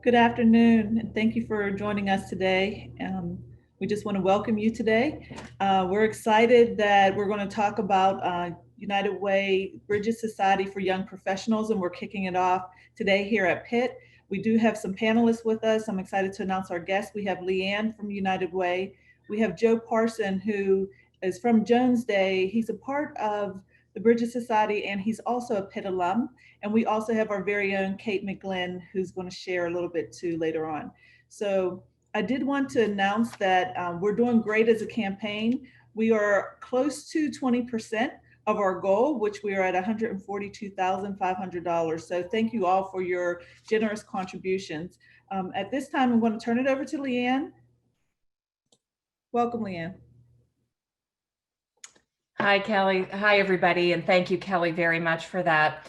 Good afternoon, and thank you for joining us today. We just want to welcome you today. We're excited that we're going to talk about United Way Bridges Society for Young Professionals, and we're kicking it off today here at Pitt. We do have some panelists with us. I'm excited to announce our guests. We have Leanne from United Way. We have Joe Parson, who is from Jones Day. He's a part of the Bridges Society, and he's also a Pitt alum. And we also have our very own Kate McGlynn, who's going to share a little bit too later on. So I did want to announce that we're doing great as a campaign. We are close to 20% of our goal, which we are at $142,500. So thank you all for your generous contributions. At this time, I'm going to turn it over to Leanne. Welcome, Leanne. Hi, Kelly. Hi, everybody. And thank you, Kelly, very much for that.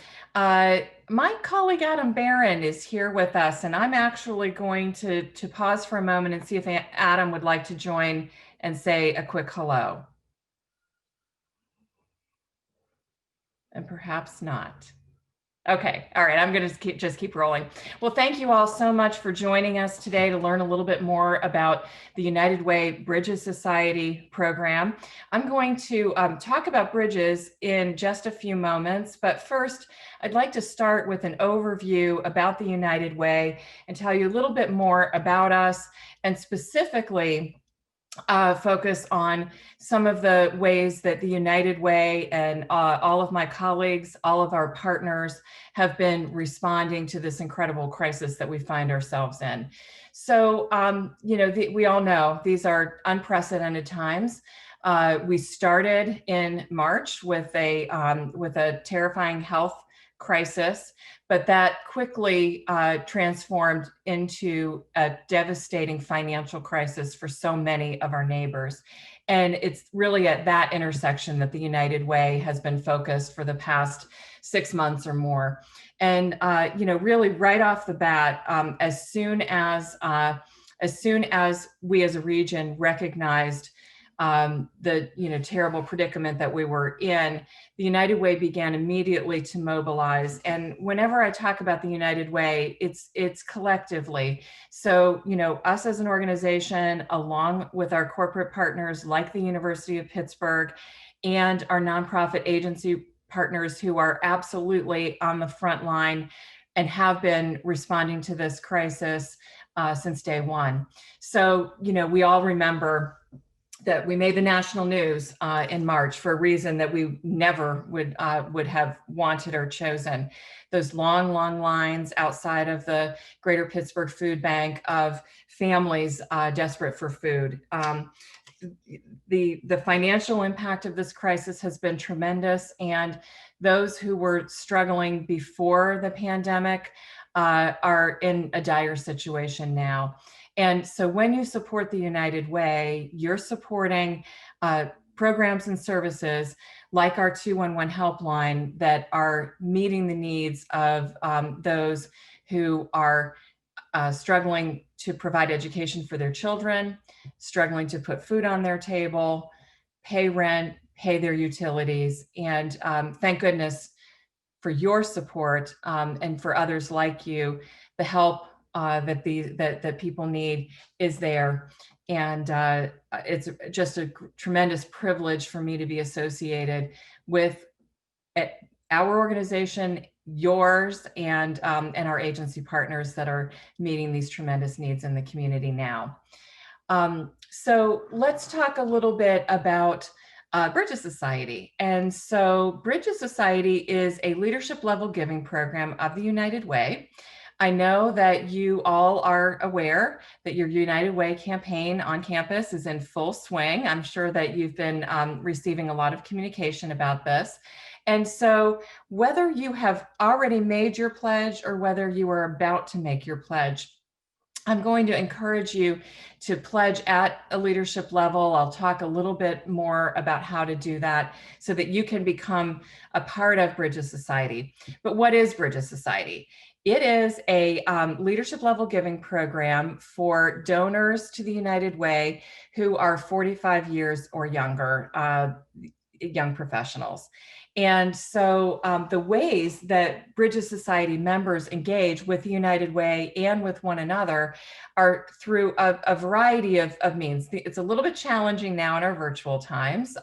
My colleague Adam Barron is here with us, and I'm actually going to pause for a moment and see if Adam would like to join and say a quick hello. And perhaps not. Okay, all right, I'm gonna just keep rolling. Well, thank you all so much for joining us today to learn a little bit more about the United Way Bridges Society program. I'm going to talk about Bridges in just a few moments, but first, I'd like to start with an overview about the United Way and tell you a little bit more about us and specifically focus on some of the ways that the United Way and all of my colleagues, all of our partners have been responding to this incredible crisis that we find ourselves in. So, we all know these are unprecedented times. We started in March with a terrifying health crisis, but that quickly transformed into a devastating financial crisis for so many of our neighbors. And it's really at that intersection that the United Way has been focused for the past 6 months or more. And really right off the bat, as soon as we as a region recognized the terrible predicament that we were in, the United Way began immediately to mobilize. And whenever I talk about the United Way, it's collectively. So, us as an organization, along with our corporate partners like the University of Pittsburgh and our nonprofit agency partners who are absolutely on the front line and have been responding to this crisis since day one. So, we all remember that we made the national news in March for a reason that we never would have wanted or chosen. Those long lines outside of the Greater Pittsburgh Food Bank of families desperate for food. The financial impact of this crisis has been tremendous, and those who were struggling before the pandemic are in a dire situation now. And so when you support the United Way, you're supporting programs and services like our 211 helpline that are meeting the needs of those who are struggling to provide education for their children, struggling to put food on their table, pay rent, pay their utilities. And thank goodness for your support and for others like you. The help that people need is there. And it's just a tremendous privilege for me to be associated with our organization, yours, and our agency partners that are meeting these tremendous needs in the community now. So let's talk a little bit about Bridges Society. And so Bridges Society is a leadership level giving program of the United Way. I know that you all are aware that your United Way campaign on campus is in full swing. I'm sure that you've been receiving a lot of communication about this. And so whether you have already made your pledge or whether you are about to make your pledge, I'm going to encourage you to pledge at a leadership level. I'll talk a little bit more about how to do that so that you can become a part of Bridges Society. But what is Bridges Society? It is a leadership level giving program for donors to the United Way who are 45 years or younger, young professionals. And so the ways that Bridges Society members engage with the United Way and with one another are through a variety of means. It's a little bit challenging now in our virtual times.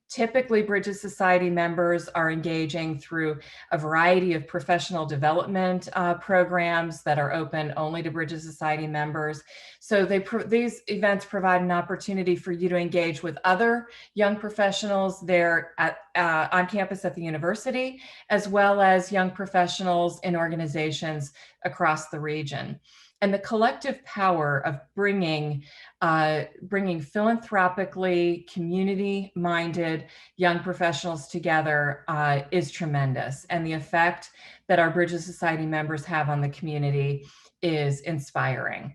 Typically, Bridges Society members are engaging through a variety of professional development programs that are open only to Bridges Society members. So these events provide an opportunity for you to engage with other young professionals there on campus at the university, as well as young professionals in organizations across the region. And the collective power of bringing philanthropically, community-minded young professionals together is tremendous. And the effect that our Bridges Society members have on the community is inspiring.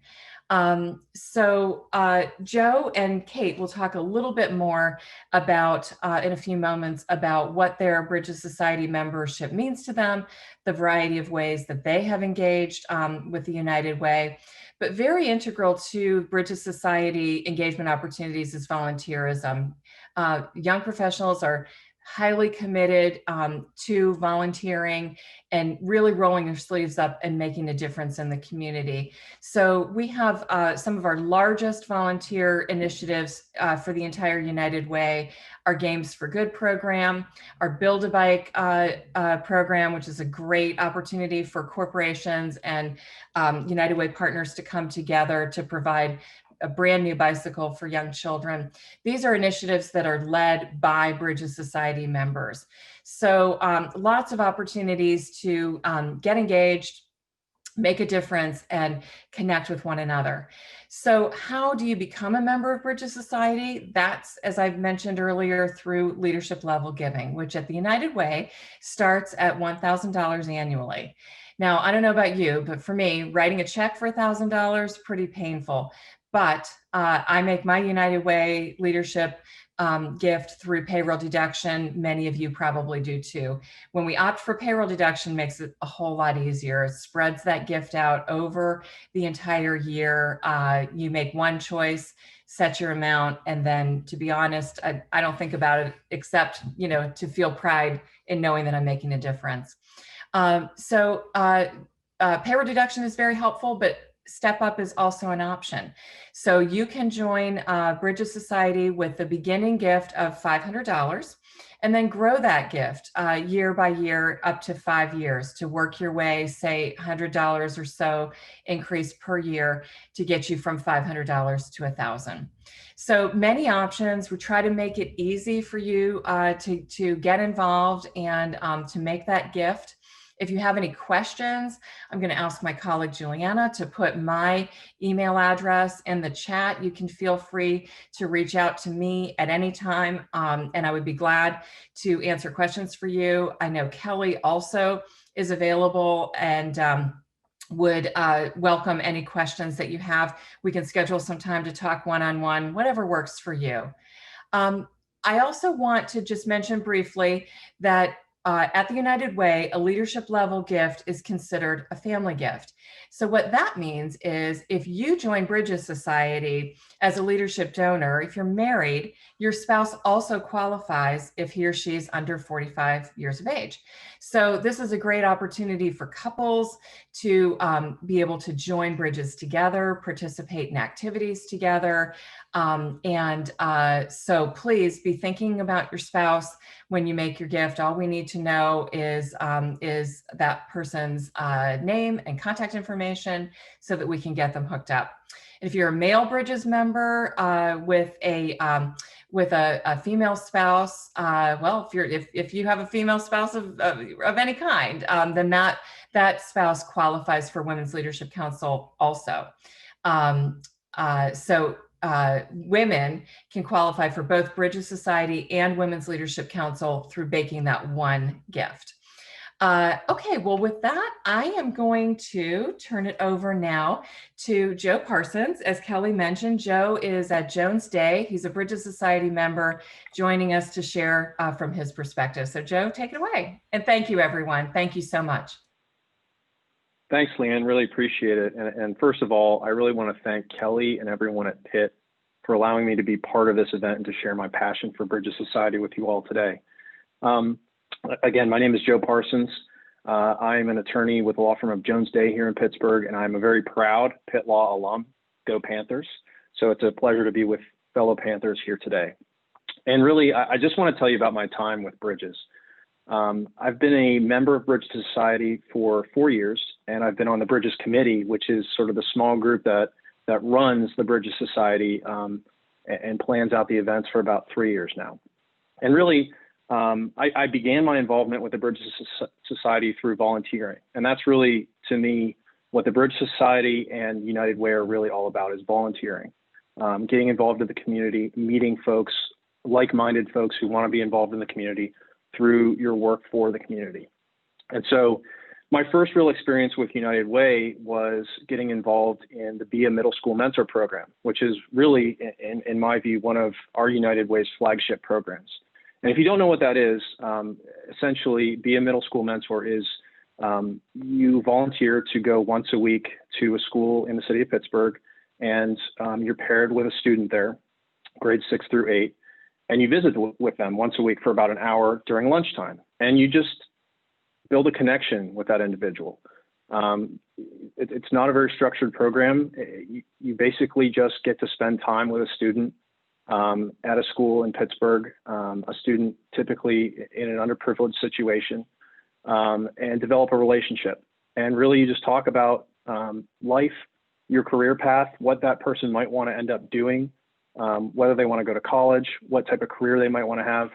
Joe and Kate will talk a little bit more about, in a few moments, about what their Bridges Society membership means to them, the variety of ways that they have engaged with the United Way. But very integral to Bridges Society engagement opportunities is volunteerism. Young professionals are highly committed to volunteering and really rolling their sleeves up and making a difference in the community. So we have some of our largest volunteer initiatives for the entire United Way, our Games for Good program, our Build-A-Bike program, which is a great opportunity for corporations and United Way partners to come together to provide a brand new bicycle for young children. These are initiatives that are led by Bridges Society members. So lots of opportunities to get engaged, make a difference, and connect with one another. So how do you become a member of Bridges Society? That's, as I've mentioned earlier, through leadership level giving, which at the United Way starts at $1,000 annually. Now, I don't know about you, but for me, writing a check for $1,000, pretty painful. But I make my United Way leadership gift through payroll deduction. Many of you probably do too. When we opt for payroll deduction, makes it a whole lot easier. It spreads that gift out over the entire year. You make one choice, set your amount, and then, to be honest, I don't think about it except, to feel pride in knowing that I'm making a difference. Payroll deduction is very helpful, but Step Up is also an option. So you can join Bridges Society with the beginning gift of $500 and then grow that gift year by year up to 5 years to work your way, say $100 or so increase per year to get you from $500 to $1,000. So many options. We try to make it easy for you to get involved and to make that gift. If you have any questions, I'm going to ask my colleague Juliana to put my email address in the chat. You can feel free to reach out to me at any time, and I would be glad to answer questions for you. I know Kelly also is available and would welcome any questions that you have. We can schedule some time to talk one-on-one, whatever works for you. I also want to just mention briefly that at the United Way, a leadership level gift is considered a family gift. So what that means is if you join Bridges Society as a leadership donor, if you're married, your spouse also qualifies if he or she is under 45 years of age. So this is a great opportunity for couples to be able to join Bridges together, participate in activities together. So please be thinking about your spouse when you make your gift. All we need to know is that person's name and contact information so that we can get them hooked up. If you're a male Bridges member with a female spouse, well, if you have a female spouse of any kind, then that spouse qualifies for Women's Leadership Council also. Women can qualify for both Bridges Society and Women's Leadership Council through baking that one gift. Okay, well, with that, I am going to turn it over now to Joe Parsons. As Kelly mentioned, Joe is at Jones Day. He's a Bridges Society member joining us to share from his perspective. So Joe, take it away. And thank you, everyone. Thank you so much. Thanks, Leanne. Really appreciate it. And first of all, I really want to thank Kelly and everyone at Pitt for allowing me to be part of this event and to share my passion for Bridges Society with you all today. Again, my name is Joe Parsons. I am an attorney with the law firm of Jones Day here in Pittsburgh, and I'm a very proud Pitt Law alum. Go Panthers. So it's a pleasure to be with fellow Panthers here today. And really, I just want to tell you about my time with Bridges. I've been a member of Bridges Society for 4 years, and I've been on the Bridges Committee, which is sort of the small group that runs the Bridges Society and plans out the events for about 3 years now. And really, I began my involvement with the Bridges Society through volunteering. And that's really, to me, what the Bridges Society and United Way are really all about, is volunteering, getting involved in the community, meeting folks, like-minded folks who want to be involved in the community through your work for the community. And so my first real experience with United Way was getting involved in the Be a Middle School Mentor program, which is really, in my view, one of our United Way's flagship programs. And if you don't know what that is, essentially Be a Middle School Mentor is you volunteer to go once a week to a school in the city of Pittsburgh, and you're paired with a student there, grades 6 through 8, and you visit with them once a week for about an hour during lunchtime. And you just build a connection with that individual. It's not a very structured program. You basically just get to spend time with a student at a school in Pittsburgh, a student typically in an underprivileged situation, and develop a relationship. And really, you just talk about life, your career path, what that person might want to end up doing, whether they want to go to college, what type of career they might want to have.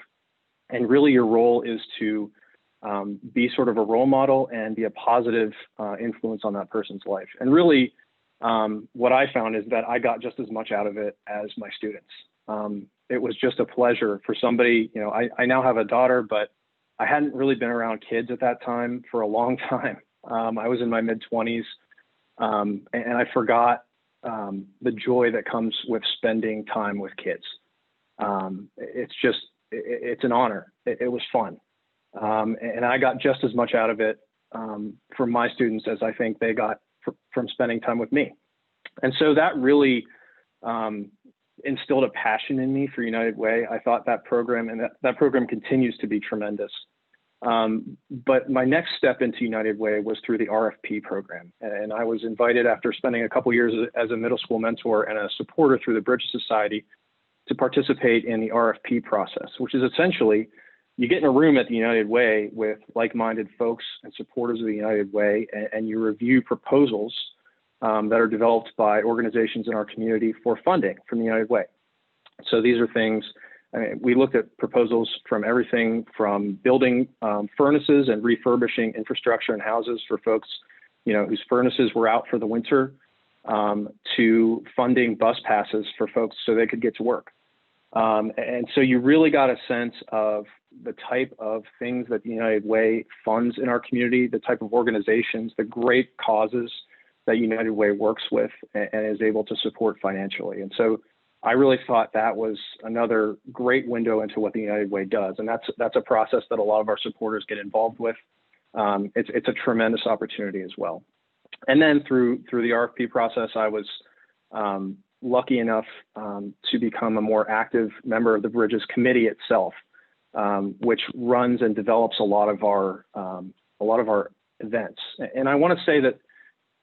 And really, your role is to be sort of a role model and be a positive influence on that person's life. And really, what I found is that I got just as much out of it as my students. It was just a pleasure for somebody, I now have a daughter, but I hadn't really been around kids at that time for a long time. I was in my mid-20s, and I forgot the joy that comes with spending time with kids. It's an honor. It was fun. And I got just as much out of it from my students as I think they got from spending time with me. And so that really instilled a passion in me for United Way. I thought that program, and that program continues to be tremendous. But my next step into United Way was through the RFP program. And I was invited, after spending a couple years as a middle school mentor and a supporter through the Bridges Society, to participate in the RFP process, which is essentially, you get in a room at the United Way with like-minded folks and supporters of the United Way, and you review proposals that are developed by organizations in our community for funding from the United Way. So these are things, we looked at proposals from everything from building furnaces and refurbishing infrastructure and houses for folks, whose furnaces were out for the winter, to funding bus passes for folks so they could get to work. And so you really got a sense of the type of things that the United Way funds in our community, the type of organizations, the great causes that United Way works with and is able to support financially. And so I really thought that was another great window into what the United Way does. And that's a process that a lot of our supporters get involved with. It's a tremendous opportunity as well. And then through the RFP process, I was lucky enough to become a more active member of the Bridges Committee itself, which runs and develops a lot of our events. And I want to say that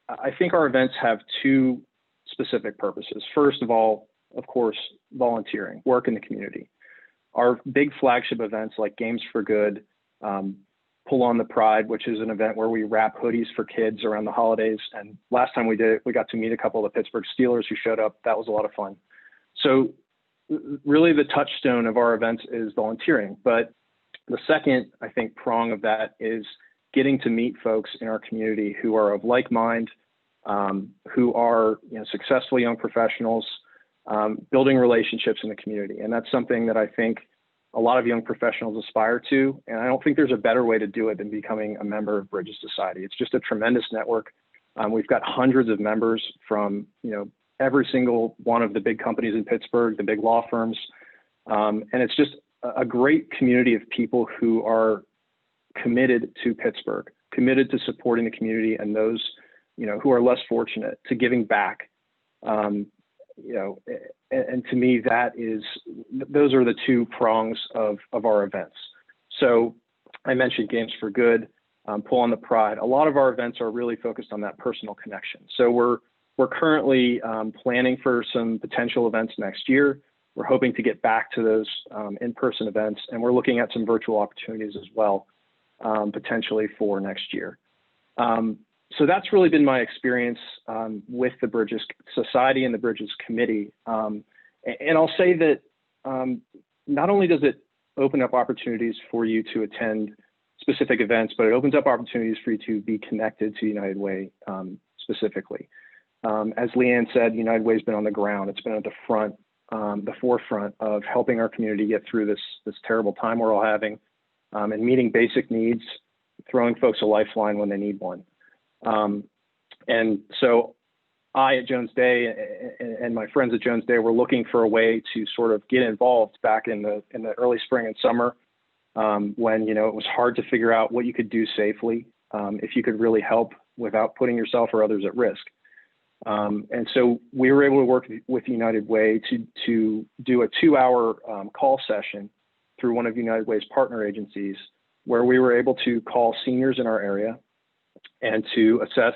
I think our events have two specific purposes. First of all, of course, volunteering, work in the community. Our big flagship events like Games for Good, Pull on the Pride, which is an event where we wrap hoodies for kids around the holidays. And last time we did it, we got to meet a couple of the Pittsburgh Steelers who showed up. That was a lot of fun. So really the touchstone of our events is volunteering. But the second, I think, prong of that is getting to meet folks in our community who are of like mind, who are successful young professionals, building relationships in the community. And that's something that I think a lot of young professionals aspire to. And I don't think there's a better way to do it than becoming a member of Bridges Society. It's just a tremendous network. We've got hundreds of members from every single one of the big companies in Pittsburgh, the big law firms. And it's just a great community of people who are committed to Pittsburgh, committed to supporting the community and those, who are less fortunate, to giving back. And to me, those are the two prongs of our events. So I mentioned Games for Good, Pull on the Pride. A lot of our events are really focused on that personal connection. So we're currently planning for some potential events next year. We're hoping to get back to those in-person events, and we're looking at some virtual opportunities as well, potentially for next year. So that's really been my experience with the Bridges Society and the Bridges Committee. And I'll say that not only does it open up opportunities for you to attend specific events, but it opens up opportunities for you to be connected to United Way specifically. As Leanne said, United Way's been on the ground. It's been at the forefront of helping our community get through this terrible time we're all having, and meeting basic needs, throwing folks a lifeline when they need one. And so I at Jones Day and my friends at Jones Day were looking for a way to sort of get involved back in the early spring and summer, when, it was hard to figure out what you could do safely, if you could really help without putting yourself or others at risk. And so we were able to work with United Way to do a 2-hour call session through one of United Way's partner agencies, where we were able to call seniors in our area and to assess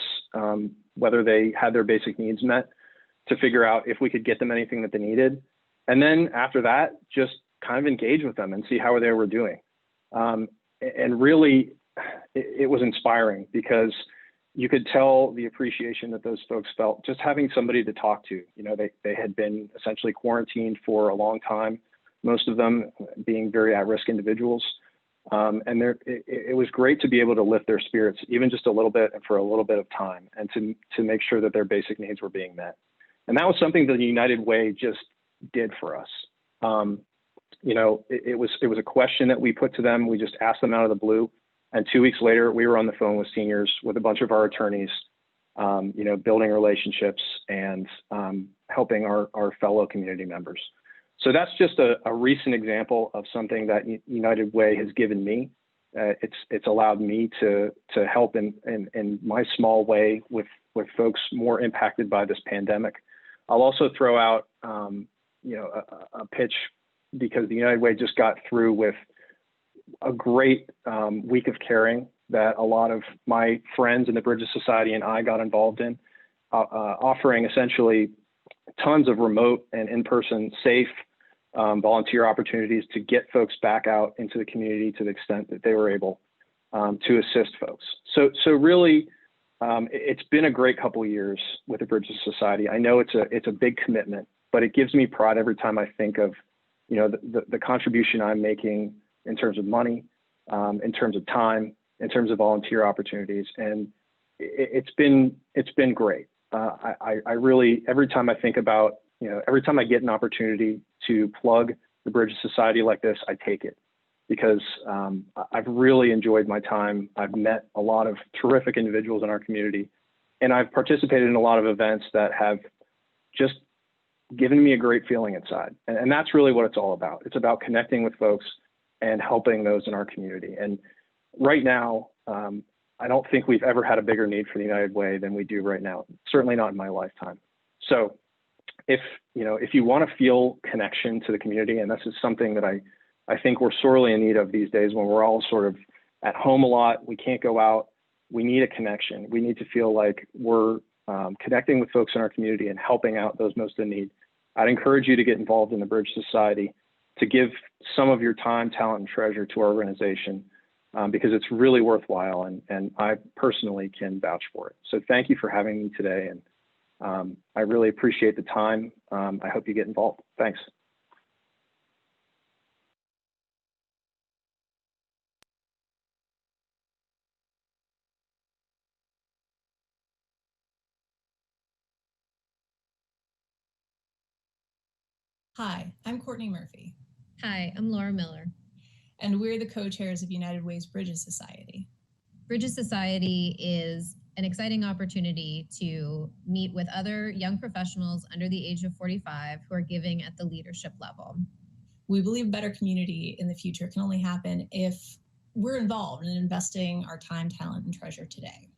whether they had their basic needs met, to figure out if we could get them anything that they needed. And then after that, just kind of engage with them and see how they were doing. And really, it was inspiring, because you could tell the appreciation that those folks felt just having somebody to talk to. They had been essentially quarantined for a long time, most of them being very at-risk individuals. And it was great to be able to lift their spirits, even just a little bit and for a little bit of time, and to make sure that their basic needs were being met. And that was something that the United Way just did for us. It was a question that we put to them. We just asked them out of the blue. And 2 weeks later, we were on the phone with seniors, with a bunch of our attorneys, building relationships and helping our fellow community members. So that's just a recent example of something that United Way has given me. It's allowed me to help in my small way with folks more impacted by this pandemic. I'll also throw out a pitch, because the United Way just got through with a great week of caring that a lot of my friends in the Bridges Society and I got involved in, offering essentially tons of remote and in-person safe volunteer opportunities to get folks back out into the community to the extent that they were able to assist folks. So really, it's been a great couple of years with the Bridges Society. I know it's a big commitment, but it gives me pride every time I think of the contribution I'm making in terms of money, in terms of time, in terms of volunteer opportunities, and it's been great. I really, every time I think about, every time I get an opportunity to plug the Bridges Society like this, I take it, because I've really enjoyed my time. I've met a lot of terrific individuals in our community, and I've participated in a lot of events that have just given me a great feeling inside. And that's really what it's all about. It's about connecting with folks and helping those in our community. And right now, I don't think we've ever had a bigger need for the United Way than we do right now, certainly not in my lifetime. So if you want to feel connection to the community, and this is something that I think we're sorely in need of these days, when we're all sort of at home a lot, we can't go out, we need a connection. We need to feel like we're connecting with folks in our community and helping out those most in need. I'd encourage you to get involved in the Bridge Society, to give some of your time, talent, and treasure to our organization, because it's really worthwhile, and I personally can vouch for it. So thank you for having me today, and I really appreciate the time. I hope you get involved. Thanks. Hi, I'm Courtney Murphy. Hi, I'm Laura Miller. And we're the co-chairs of United Way's Bridges Society. Bridges Society is an exciting opportunity to meet with other young professionals under the age of 45 who are giving at the leadership level. We believe a better community in the future can only happen if we're involved in investing our time, talent, and treasure today.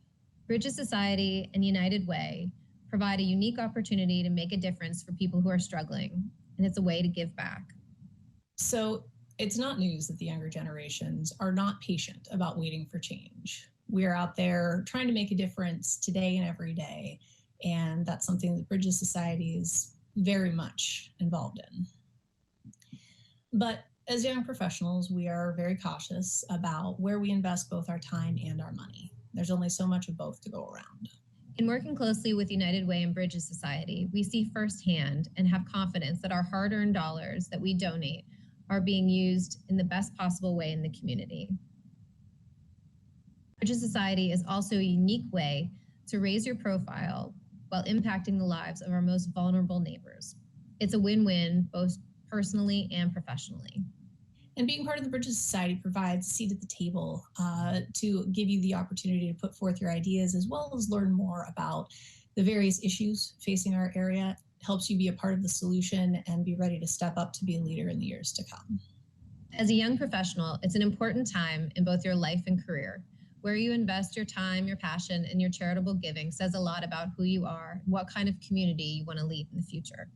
Bridges Society and United Way provide a unique opportunity to make a difference for people who are struggling, and it's a way to give back. So It's not news that the younger generations are not patient about waiting for change. We are out there trying to make a difference today and every day, and that's something that Bridges Society is very much involved in. But as young professionals, we are very cautious about where we invest both our time and our money. There's only so much of both to go around. In working closely with United Way and Bridges Society, we see firsthand and have confidence that our hard-earned dollars that we donate are being used in the best possible way in the community. Bridges Society is also a unique way to raise your profile while impacting the lives of our most vulnerable neighbors. It's a win-win, both personally and professionally. And being part of the Bridges Society provides a seat at the table to give you the opportunity to put forth your ideas, as well as learn more about the various issues facing our area. It helps you be a part of the solution and be ready to step up to be a leader in the years to come. As a young professional, it's an important time in both your life and career. Where you invest your time, your passion, and your charitable giving says a lot about who you are and what kind of community you want to lead in the future.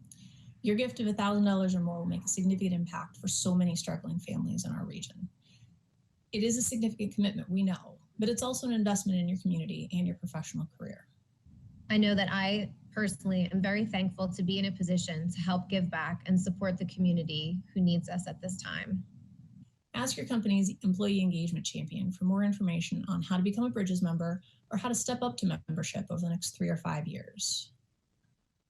Your gift of $1,000 or more will make a significant impact for so many struggling families in our region. It is a significant commitment, we know, but it's also an investment in your community and your professional career. I know that I personally am very thankful to be in a position to help give back and support the community who needs us at this time. Ask your company's employee engagement champion for more information on how to become a Bridges member or how to step up to membership over the next 3 or 5 years.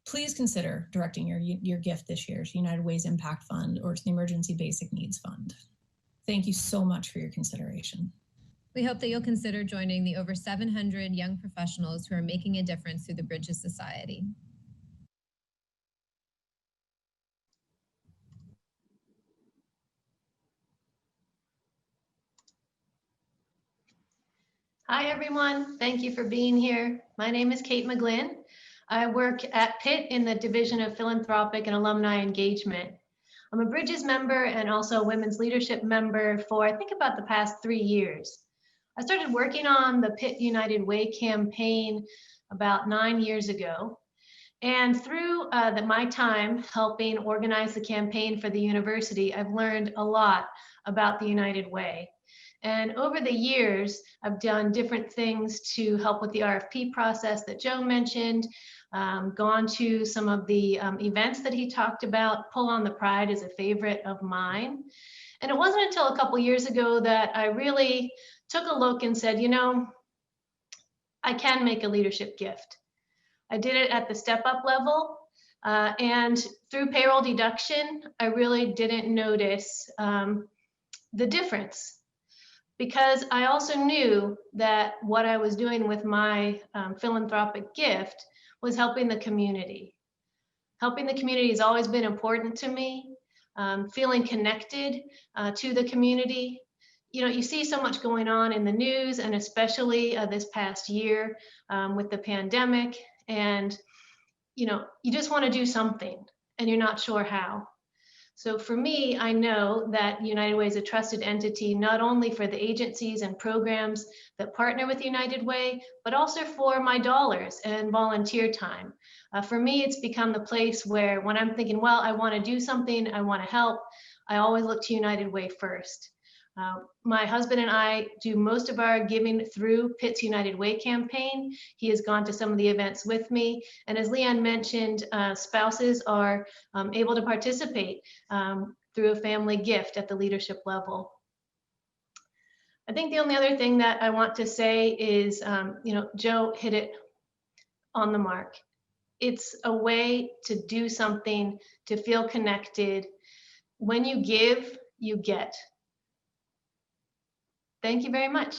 Please consider directing your gift this year to United Way's Impact Fund or to the Emergency Basic Needs Fund. Thank you so much for your consideration. We hope that you'll consider joining the over 700 young professionals who are making a difference through the Bridges Society. Hi, everyone. Thank you for being here. My name is Kate McGlynn. I work at Pitt in the Division of Philanthropic and Alumni Engagement. I'm a Bridges member and also a Women's Leadership member for, I think, about the past 3 years. I started working on the Pitt United Way campaign about 9 years ago. And through my time helping organize the campaign for the university, I've learned a lot about the United Way. And over the years, I've done different things to help with the RFP process that Joe mentioned, gone to some of the events that he talked about. Pull on the Pride is a favorite of mine. And it wasn't until a couple years ago that I really took a look and said, you know, I can make a leadership gift. I did it at the step-up level, and through payroll deduction, I really didn't notice the difference, because I also knew that what I was doing with my philanthropic gift was helping the community. Helping the community has always been important to me. Feeling connected to the community. You know, you see so much going on in the news, and especially this past year with the pandemic, and you know, you just want to do something and you're not sure how. So for me, I know that United Way is a trusted entity, not only for the agencies and programs that partner with United Way, but also for my dollars and volunteer time. For me, it's become the place where when I'm thinking, well, I want to do something, I want to help, I always look to United Way first. My husband and I do most of our giving through Pitt's United Way campaign. He has gone to some of the events with me. And as Leanne mentioned, spouses are able to participate through a family gift at the leadership level. I think the only other thing that I want to say is, you know, Joe hit it on the mark. It's a way to do something, to feel connected. When you give, you get. Thank you very much.